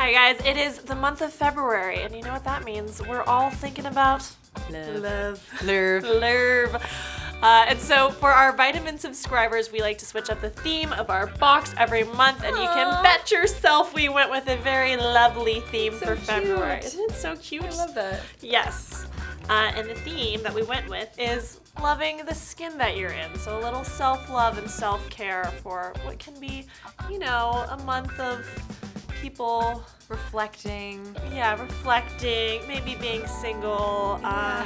Hi guys, it is the month of February, and you know what that means? We're all thinking about love. And so for our vitamin subscribers, we like to switch up the theme of our box every month, and you can bet yourself we went with a very lovely theme for February. Isn't it so cute? I love that. Yes. And the theme that we went with is loving the skin that you're in. So a little self-love and self-care for what can be, you know, a month of people reflecting, maybe being single.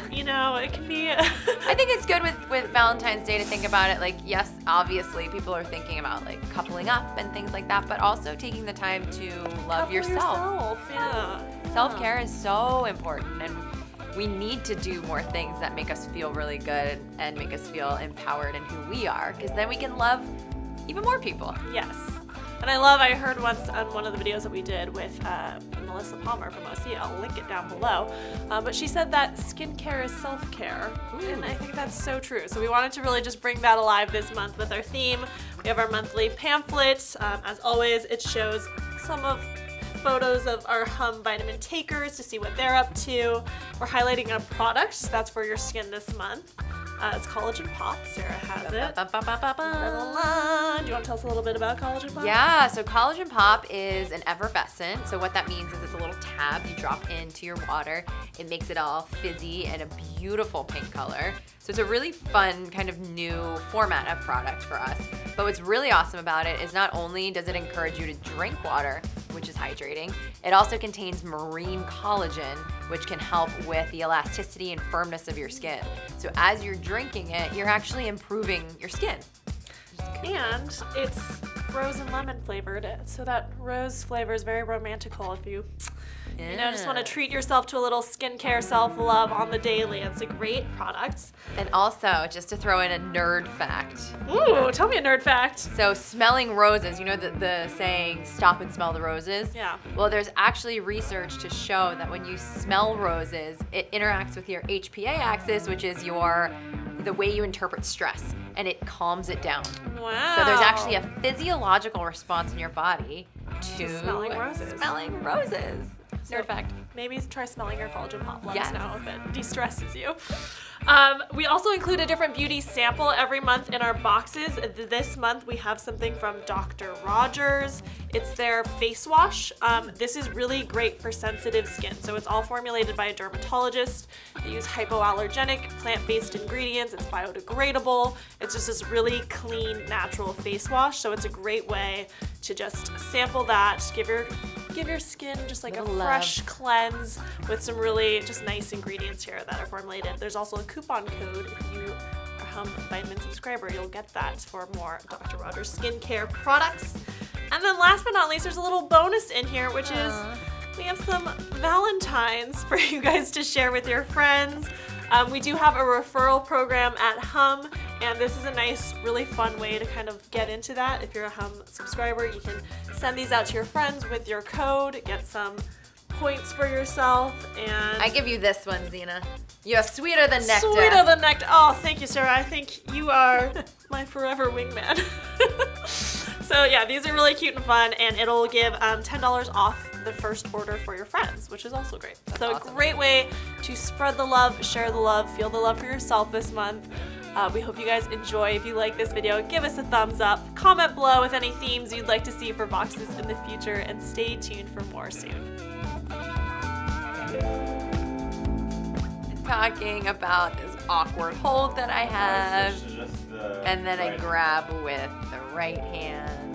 You know, it can be. I think it's good with Valentine's Day to think about it. Like, yes, obviously people are thinking about like coupling up and things like that, but also taking the time to love yourself. Yeah. Self-care is so important, and we need to do more things that make us feel really good and make us feel empowered in who we are, because then we can love even more people. Yes. And I heard once on one of the videos that we did with Melissa Palmer from OC, I'll link it down below, but she said that skincare is self-care, and I think that's so true. So we wanted to really just bring that alive this month with our theme. We have our monthly pamphlet. As always, it shows some of photos of our Hum vitamin takers to see what they're up to. We're highlighting a product that's for your skin this month. It's Collagen Pop. Sarah has it. Do you want to tell us a little bit about Collagen Pop? Yeah, so Collagen Pop is an effervescent. So what that means is it's a little tab you drop into your water. It makes it all fizzy and a beautiful pink color. So it's a really fun kind of new format of product for us. But what's really awesome about it is not only does it encourage you to drink water, which is hydrating, it also contains marine collagen, which can help with the elasticity and firmness of your skin. So as you're drinking it, you're actually improving your skin. And it's rose and lemon flavored, so that rose flavor is very romantical if you know, just want to treat yourself to a little skincare self-love on the daily. It's a great product. And also, just to throw in a nerd fact. Ooh, tell me a nerd fact. So smelling roses, you know the saying, stop and smell the roses? Yeah. Well, there's actually research to show that when you smell roses, it interacts with your HPA axis, which is the way you interpret stress, and it calms it down. Wow. So there's actually a physiological response in your body to smelling roses. Nerd fact. Maybe try smelling your Collagen Pop. Let Yes. us know if it de-stresses you. We also include a different beauty sample every month in our boxes. This month we have something from Dr. Rogers. It's their face wash. This is really great for sensitive skin. So it's all formulated by a dermatologist. They use hypoallergenic, plant-based ingredients. It's biodegradable. It's just this really clean, natural face wash. So it's a great way to just sample that, give your skin just like a fresh cleanse with some really just nice ingredients here that are formulated. There's also a coupon code. If you are a Hum vitamin subscriber, you'll get that for more Dr. Rogers skincare products. And then last but not least, there's a little bonus in here, which is we have some Valentines for you guys to share with your friends. We do have a referral program at Hum, and this is a nice, really fun way to kind of get into that. If you're a Hum subscriber, you can send these out to your friends with your code, get some points for yourself, and I give you this one, Zena. You're sweeter than nectar. Sweeter than nectar. Oh, thank you, Sarah. I think you are my forever wingman. So yeah, these are really cute and fun, and it'll give $10 off the first order for your friends, which is also great. That's so awesome. A great way to spread the love, share the love, feel the love for yourself this month. We hope you guys enjoy. If you like this video, give us a thumbs up. Comment below with any themes you'd like to see for boxes in the future, and stay tuned for more soon. Talking about this awkward hold that I have, and then I grab with the right hand.